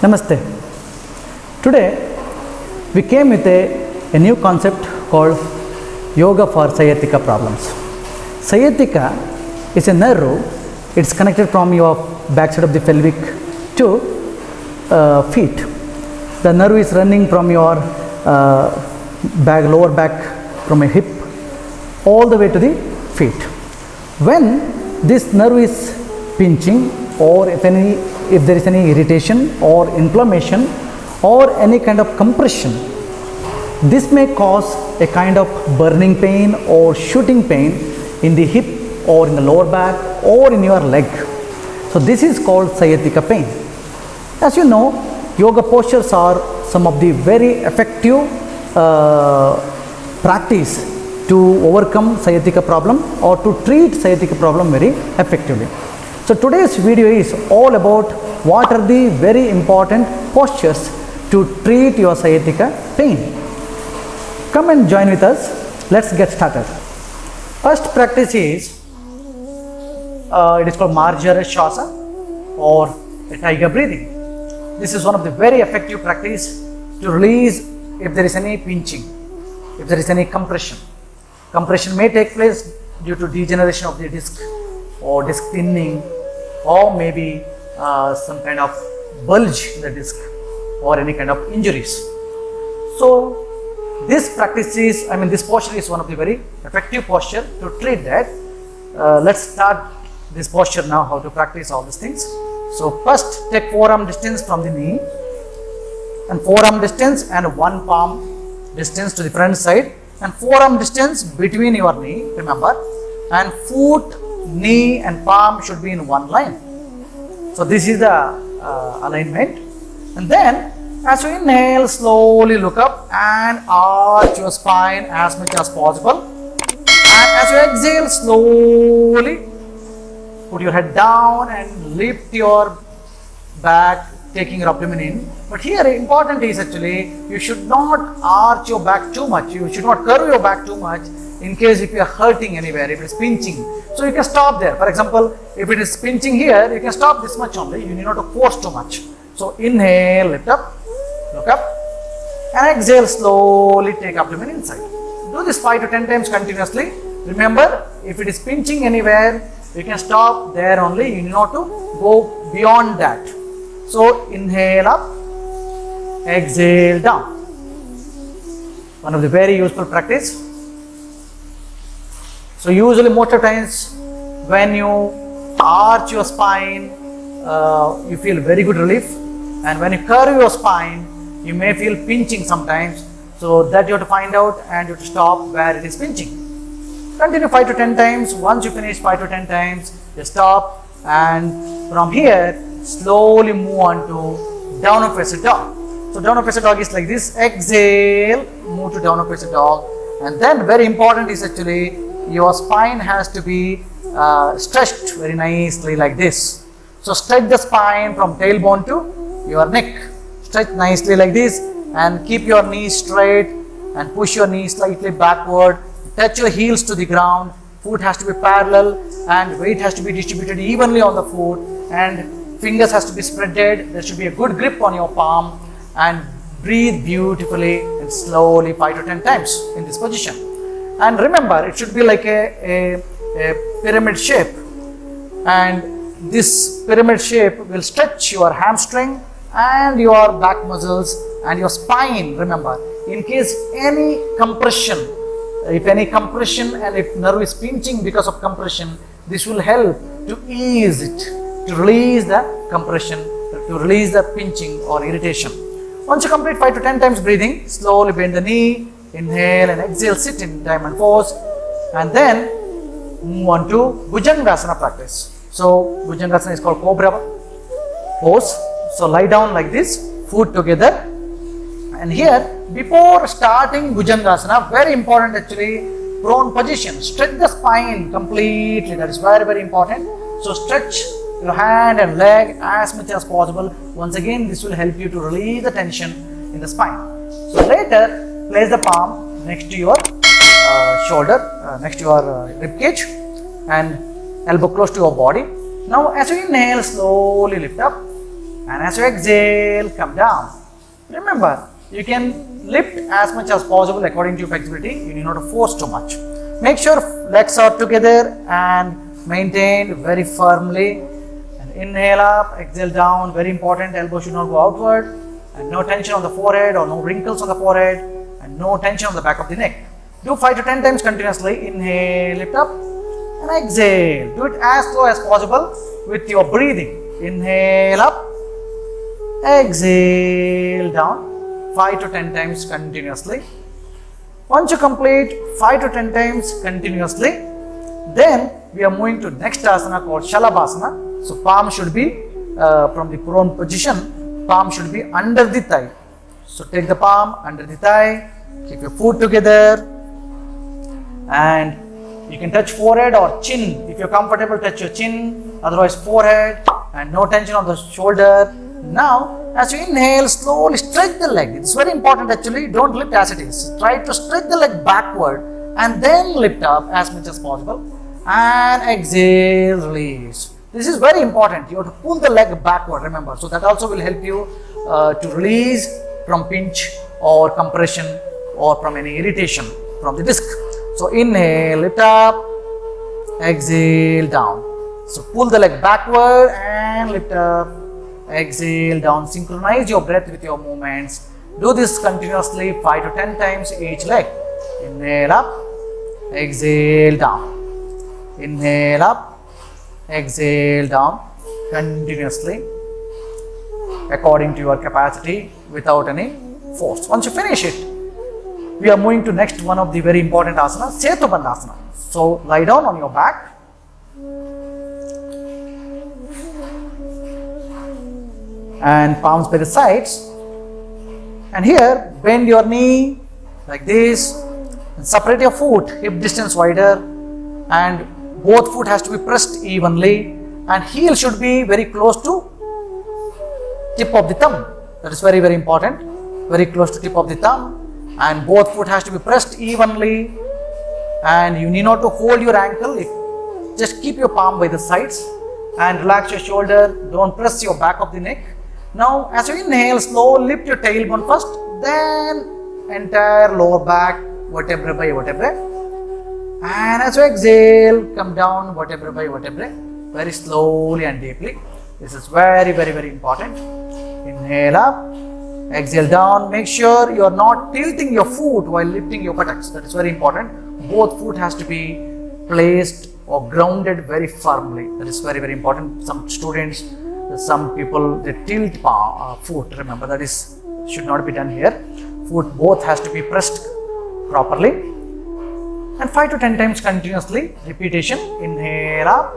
Namaste. Today we came with a new concept called Yoga for Sciatica problems. Sciatica is a nerve. It's connected from your backside of the pelvic to feet. The nerve is running from your lower back, from a hip all the way to the feet. When this nerve is pinching, or if there is any irritation or inflammation or any kind of compression, this may cause a kind of burning pain or shooting pain in the hip or in the lower back or in your leg. So this is called sciatica pain. As you know, yoga postures are some of the very effective practice to overcome sciatica problem or to treat sciatica problem very effectively. So today's video is all about what are the very important postures to treat your sciatica pain. Come and join with us. Let's get started. First practice is it is called Marjarashvasa or tiger breathing. This is one of the very effective practice to release if there is any pinching, if there is any compression. Compression may take place due to degeneration of the disc or disc thinning, or maybe some kind of bulge in the disc or any kind of injuries. So this practice is, this posture is one of the very effective posture to treat that. Let's start this posture now, how to practice all these things. So first take forearm distance from the knee, and forearm distance and one palm distance to the front side, and forearm distance between your knee, remember, and foot, knee and palm should be in one line. So this is the alignment. And then as you inhale, slowly look up and arch your spine as much as possible. And as you exhale, slowly put your head down and lift your back, taking your abdomen in. But here important is actually you should not arch your back too much. You should not curve your back too much in case if you are hurting anywhere, if it is pinching. So you can stop there. For example, if it is pinching here, you can stop this much only. You need not to force too much. So inhale, lift up, look up, and exhale, slowly take abdomen inside. Do this 5 to 10 times continuously. Remember, if it is pinching anywhere, you can stop there only. You need not to go beyond that. So inhale up, exhale down. One of the very useful practice. So usually most of the times when you arch your spine, you feel very good relief, and when you curve your spine, you may feel pinching sometimes. So that you have to find out and you have to stop where it is pinching. Continue 5 to 10 times. Once you finish 5 to 10 times, you stop, and from here slowly move on to downward facing dog. So downward facing dog is like this. Exhale, move to downward facing dog, and then very important is actually your spine has to be stretched very nicely like this. So stretch the spine from tailbone to your neck. Stretch nicely like this and keep your knees straight and push your knees slightly backward. Touch your heels to the ground. Foot has to be parallel and weight has to be distributed evenly on the foot, and fingers has to be spreaded. There should be a good grip on your palm, and breathe beautifully and slowly 5 to 10 times in this position. And remember, it should be like a pyramid shape, and this pyramid shape will stretch your hamstring and your back muscles and your spine. Remember, in case any compression, if any compression and if nerve is pinching because of compression, this will help to ease it, to release the compression, to release the pinching or irritation. Once you complete 5 to 10 times breathing, slowly bend the knee, inhale and exhale, sit in diamond pose, and then move on to Bhujangasana practice. So Bhujangasana is called Cobra pose. So lie down like this, foot together, and here before starting Bhujangasana, very important actually, prone position. Stretch the spine completely. That is very, very important. So stretch your hand and leg as much as possible. Once again, this will help you to release the tension in the spine. So later, place the palm next to your shoulder, next to your rib cage, and elbow close to your body. Now as you inhale, slowly lift up And as you exhale, come down. Remember, you can lift as much as possible according to your flexibility. You need not to force too much. Make sure legs are together and maintained very firmly. And inhale up, exhale down. Very important, elbow should not go outward. And no tension on the forehead or no wrinkles on the forehead. And no tension on the back of the neck. Do 5 to 10 times continuously. Inhale, lift up and exhale. Do it as slow as possible with your breathing. Inhale up, exhale down. 5 to 10 times continuously. Once you complete 5 to 10 times continuously, then we are moving to next asana called Shalabhasana. So palm should be from the prone position, palm should be under the thigh. So take the palm under the thigh, keep your foot together, and you can touch forehead or chin. If you're comfortable, touch your chin, otherwise forehead, and no tension on the shoulder. Now, as you inhale, slowly stretch the leg. It's very important actually, don't lift as it is. Try to stretch the leg backward and then lift up as much as possible. And exhale, release. This is very important. You have to pull the leg backward, remember. So that also will help you to release from pinch or compression or from any irritation from the disc. So inhale, lift up, exhale, down. So pull the leg backward and lift up, exhale, down. Synchronize your breath with your movements. Do this continuously 5 to 10 times each leg. Inhale up, exhale, down. Inhale up, exhale, down. Continuously according to your capacity without any force. Once you finish it, we are moving to next one of the very important asana, Setu Bandhasana. So lie down on your back. And palms by the sides. And here, bend your knee like this. And separate your foot, hip distance wider. And both foot has to be pressed evenly. And heel should be very close to tip of the thumb. That is very, very important. Very close to tip of the thumb. And both foot has to be pressed evenly, and you need not to hold your ankle. Just keep your palm by the sides and relax your shoulder. Don't press your back of the neck. Now as you inhale, slowly lift your tailbone first, then entire lower back, vertebra by vertebra. And as you exhale, come down vertebra by vertebra, very slowly and deeply. This is very, very, very important. Inhale up. Exhale down. Make sure you are not tilting your foot while lifting your buttocks. That is very important. Both foot has to be placed or grounded very firmly. That is very, very important. Some students, some people, they tilt foot. Remember, that is should not be done here. Foot both has to be pressed properly. And 5 to 10 times continuously. Repetition. Inhale up.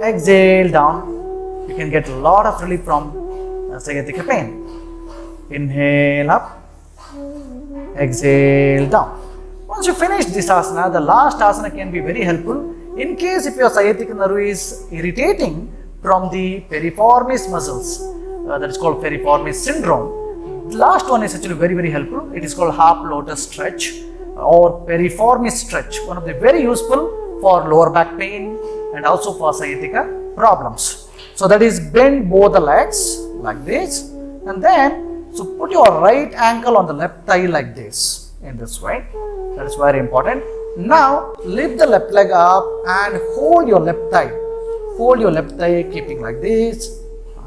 Exhale down. You can get a lot of relief from sciatica pain. Inhale up, exhale down. Once you finish this asana, the last asana can be very helpful in case if your sciatic nerve is irritating from the piriformis muscles. That is called piriformis syndrome. The last one is actually very, very helpful. It is called half lotus stretch or piriformis stretch. One of the very useful for lower back pain and also for sciatica problems. So that is bend both the legs like this, and then so put your right ankle on the left thigh like this, in this way. That is very important. Now lift the left leg up and hold your left thigh. Hold your left thigh, keeping like this.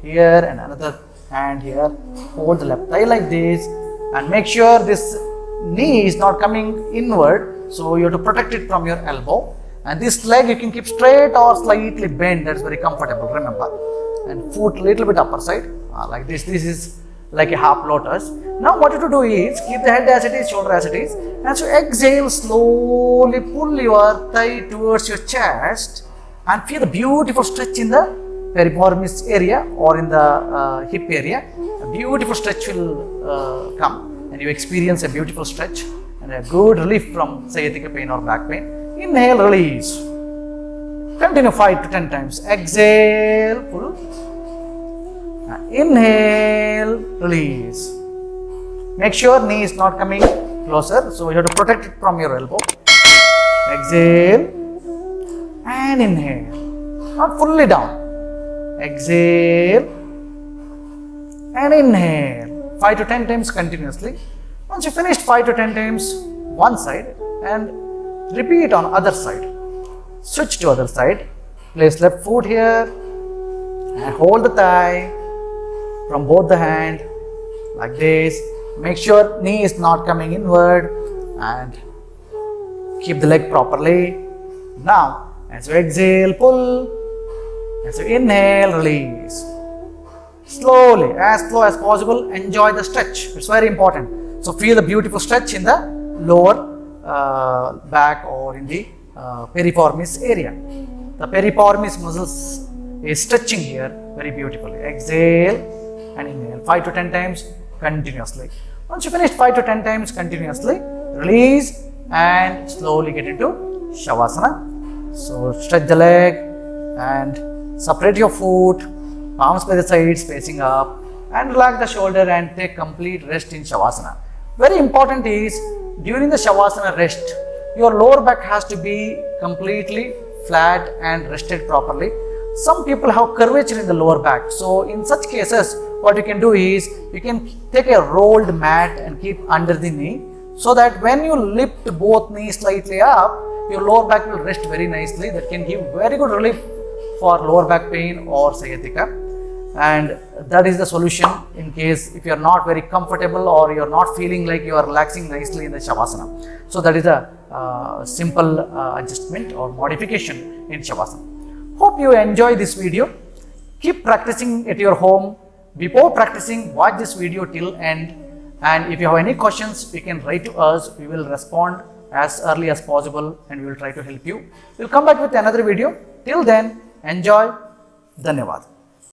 Here and another hand here. Hold the left thigh like this, and make sure this knee is not coming inward. So you have to protect it from your elbow. And this leg you can keep straight or slightly bent. That is very comfortable. Remember. And foot little bit upper side like this. This is like a half lotus. Now what you have to do is keep the head as it is, shoulder as it is. As you exhale, slowly pull your thigh towards your chest and feel the beautiful stretch in the piriformis area or in the hip area. A beautiful stretch will come, and you experience a beautiful stretch and a good relief from sciatica pain or back pain. Inhale, release. Continue 5 to 10 times. Exhale, pull. Inhale, release. Make sure knee is not coming closer, so you have to protect it from your elbow. Exhale and inhale. Not fully down. Exhale and inhale 5 to 10 times continuously. Once you finished 5 to 10 times one side, and repeat on other side. Switch to other side. Place left foot here and hold the thigh from both the hand like this. Make sure knee is not coming inward and keep the leg properly. Now, as you exhale, pull. As you inhale, release. Slowly, as slow as possible, enjoy the stretch. It's very important. So, feel the beautiful stretch in the lower back or in the piriformis area. The piriformis muscles is stretching here very beautifully. Exhale and inhale 5 to 10 times continuously. Once you finish 5 to 10 times continuously, release and slowly get into Shavasana. So stretch the leg and separate your foot, palms by the sides facing up, and relax the shoulder and take complete rest in Shavasana. Very important is during the Shavasana rest, your lower back has to be completely flat and rested properly. Some people have curvature in the lower back. So in such cases, what you can do is you can take a rolled mat and keep under the knee, so that when you lift both knees slightly up, your lower back will rest very nicely. That can give very good relief for lower back pain or sciatica. And that is the solution in case if you are not very comfortable or you are not feeling like you are relaxing nicely in the Shavasana. So that is a simple adjustment or modification in Shavasana. Hope you enjoy this video. Keep practicing at your home. Before practicing, watch this video till end. And if you have any questions, you can write to us. We will respond as early as possible and we will try to help you. We'll come back with another video. Till then, enjoy. Dhanyavad.